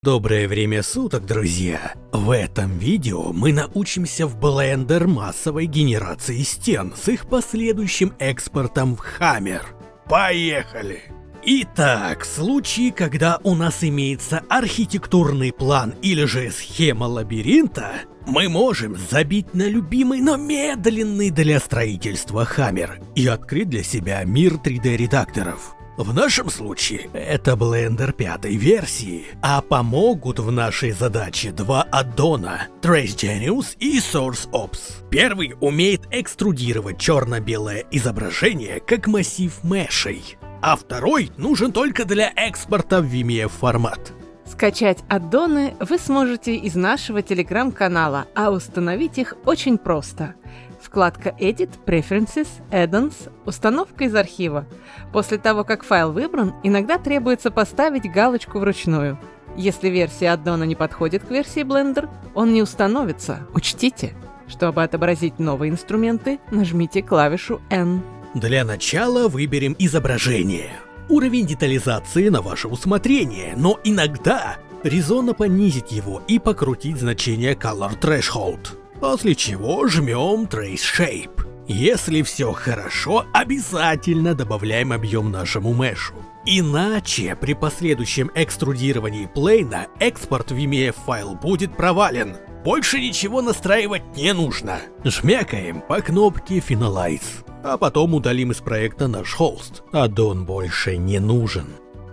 Доброе время суток, друзья! В этом видео мы научимся в Blender массовой генерации стен с их последующим экспортом в Hammer. Поехали! Итак, в случае, когда у нас имеется архитектурный план или же схема лабиринта, мы можем забить на любимый, но медленный для строительства Hammer и открыть для себя мир 3D редакторов. В нашем случае это Blender 5 версии, а помогут в нашей задаче два аддона — Trace Genius и Source Ops. Первый умеет экструдировать черно-белое изображение как массив мешей, а второй нужен только для экспорта в VMF формат. Скачать аддоны вы сможете из нашего телеграм-канала, а установить их очень просто. Вкладка Edit, Preferences, Add-ons, установка из архива. После того, как файл выбран, иногда требуется поставить галочку вручную. Если версия аддона не подходит к версии Blender, он не установится, учтите. Чтобы отобразить новые инструменты, нажмите клавишу N. Для начала выберем изображение. Уровень детализации на ваше усмотрение, но иногда резонно понизить его и покрутить значение Color Threshold. После чего жмем Trace Shape. Если все хорошо, обязательно добавляем объем нашему мешу. Иначе при последующем экструдировании плейна экспорт в VMF файл будет провален. Больше ничего настраивать не нужно. Жмякаем по кнопке Finalize. А потом удалим из проекта наш холст. Аддон больше не нужен.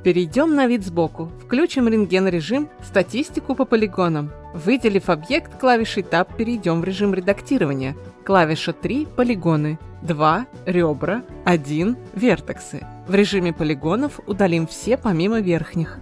Перейдем на вид сбоку, включим рентген-режим, статистику по полигонам. Выделив объект клавишей Tab, перейдем в режим редактирования. Клавиша 3 – полигоны, 2 – ребра, 1 – вертексы. В режиме полигонов удалим все помимо верхних.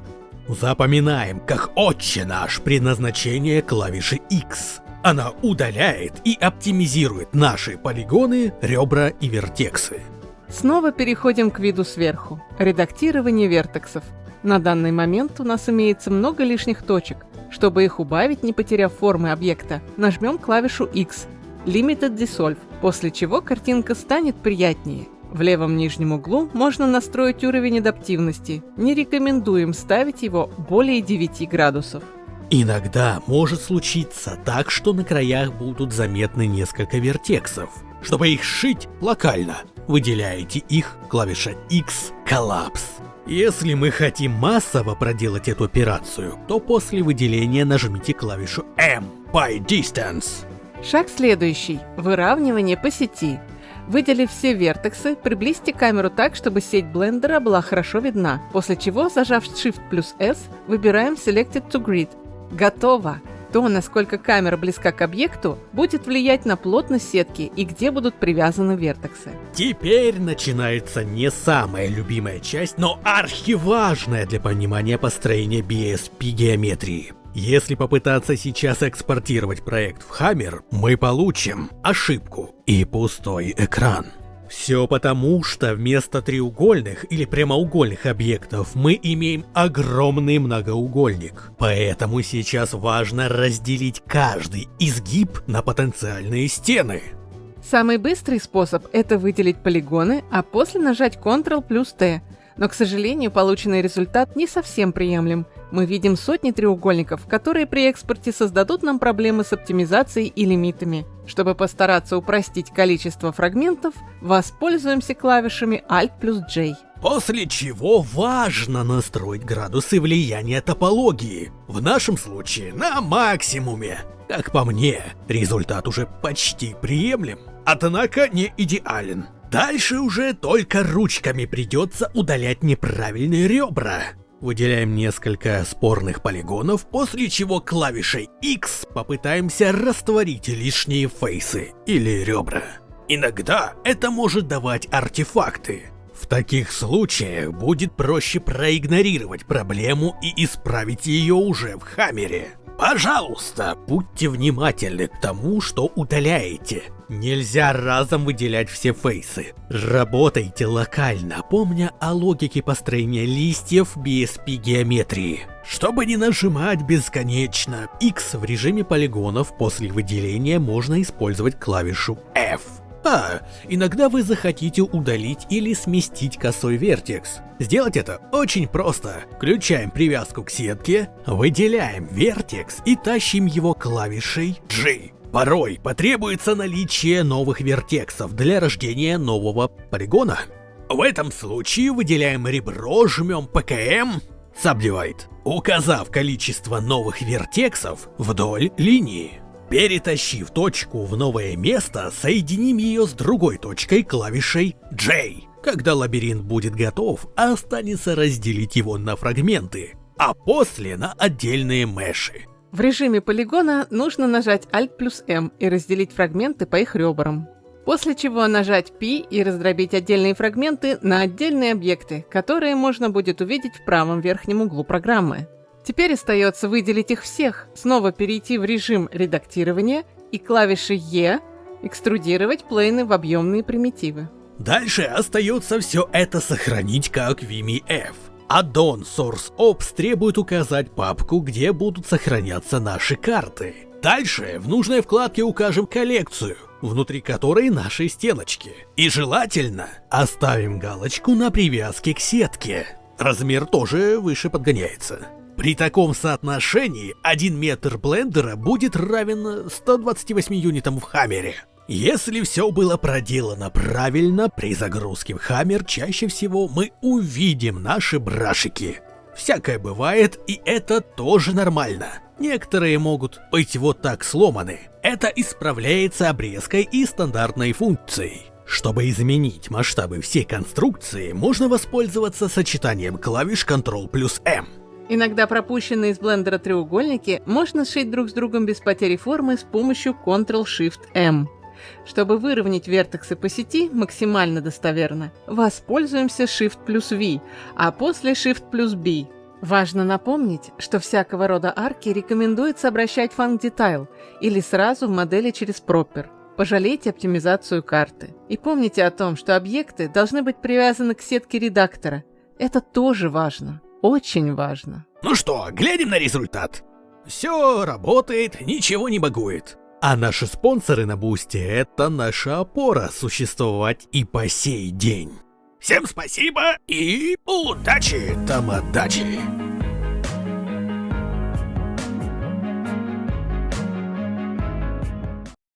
Запоминаем, как отче наш, предназначение клавиши X. Она удаляет и оптимизирует наши полигоны, ребра и вертексы. Снова переходим к виду сверху. Редактирование вертексов. На данный момент у нас имеется много лишних точек. Чтобы их убавить, не потеряв формы объекта, нажмем клавишу X, Limited Dissolve, после чего картинка станет приятнее. В левом нижнем углу можно настроить уровень адаптивности. Не рекомендуем ставить его более 9 градусов. Иногда может случиться так, что на краях будут заметны несколько вертексов. Чтобы их сшить локально, выделяете их, клавиша X, Collapse. Если мы хотим массово проделать эту операцию, то после выделения нажмите клавишу M, by Distance. Шаг следующий – выравнивание по сети. Выделив все вертексы, приблизьте камеру так, чтобы сеть блендера была хорошо видна, после чего, зажав Shift плюс S, выбираем Selected to Grid. Готово! То, насколько камера близка к объекту, будет влиять на плотность сетки и где будут привязаны вертексы. Теперь начинается не самая любимая часть, но архиважная для понимания построения BSP геометрии. Если попытаться сейчас экспортировать проект в Hammer, мы получим ошибку и пустой экран. Все потому, что вместо треугольных или прямоугольных объектов мы имеем огромный многоугольник. Поэтому сейчас важно разделить каждый изгиб на потенциальные стены. Самый быстрый способ – это выделить полигоны, а после нажать Ctrl плюс T. Но, к сожалению, полученный результат не совсем приемлем. Мы видим сотни треугольников, которые при экспорте создадут нам проблемы с оптимизацией и лимитами. Чтобы постараться упростить количество фрагментов, воспользуемся клавишами Alt плюс J. После чего важно настроить градусы влияния топологии. В нашем случае на максимуме. Как по мне, результат уже почти приемлем, однако не идеален. Дальше уже только ручками придется удалять неправильные ребра. Выделяем несколько спорных полигонов, после чего клавишей X попытаемся растворить лишние фейсы или ребра. Иногда это может давать артефакты. В таких случаях будет проще проигнорировать проблему и исправить ее уже в Хаммере. Пожалуйста, будьте внимательны к тому, что удаляете. Нельзя разом выделять все фейсы. Работайте локально, помня о логике построения листьев BSP геометрии. Чтобы не нажимать бесконечно X в режиме полигонов, после выделения можно использовать клавишу F. Иногда вы захотите удалить или сместить косой вертекс. Сделать это очень просто. Включаем привязку к сетке, выделяем вертекс и тащим его клавишей G. Порой потребуется наличие новых вертексов для рождения нового полигона. В этом случае выделяем ребро, жмем ПКМ, Subdivide, указав количество новых вертексов вдоль линии. Перетащив точку в новое место, соединим ее с другой точкой клавишей J. Когда лабиринт будет готов, останется разделить его на фрагменты, а после на отдельные меши. В режиме полигона нужно нажать Alt плюс M и разделить фрагменты по их ребрам. После чего нажать P и раздробить отдельные фрагменты на отдельные объекты, которые можно будет увидеть в правом верхнем углу программы. Теперь остается выделить их всех, снова перейти в режим редактирования и клавишей E экструдировать плейны в объемные примитивы. Дальше остается все это сохранить как VMF. Addon SourceOps требует указать папку, где будут сохраняться наши карты. Дальше в нужной вкладке укажем коллекцию, внутри которой наши стеночки. И желательно оставим галочку на привязке к сетке. Размер тоже выше подгоняется. При таком соотношении 1 метр блендера будет равен 128 юнитам в Хаммере. Если все было проделано правильно, при загрузке в Хаммер чаще всего мы увидим наши брашики. Всякое бывает, и это тоже нормально. Некоторые могут быть вот так сломаны. Это исправляется обрезкой и стандартной функцией. Чтобы изменить масштабы всей конструкции, можно воспользоваться сочетанием клавиш Ctrl плюс M. Иногда пропущенные из блендера треугольники можно сшить друг с другом без потери формы с помощью Ctrl-Shift-M. Чтобы выровнять вертексы по сети максимально достоверно, воспользуемся Shift плюс V, а после Shift плюс B. Важно напомнить, что всякого рода арки рекомендуется обращать в Func Detail или сразу в модели через Proper. Пожалейте оптимизацию карты. И помните о том, что объекты должны быть привязаны к сетке редактора. Это тоже важно. Очень важно. Ну что, глядим на результат. Все работает, ничего не багует. А наши спонсоры на Бусти — это наша опора существовать и по сей день. Всем спасибо и удачи, тамадачи!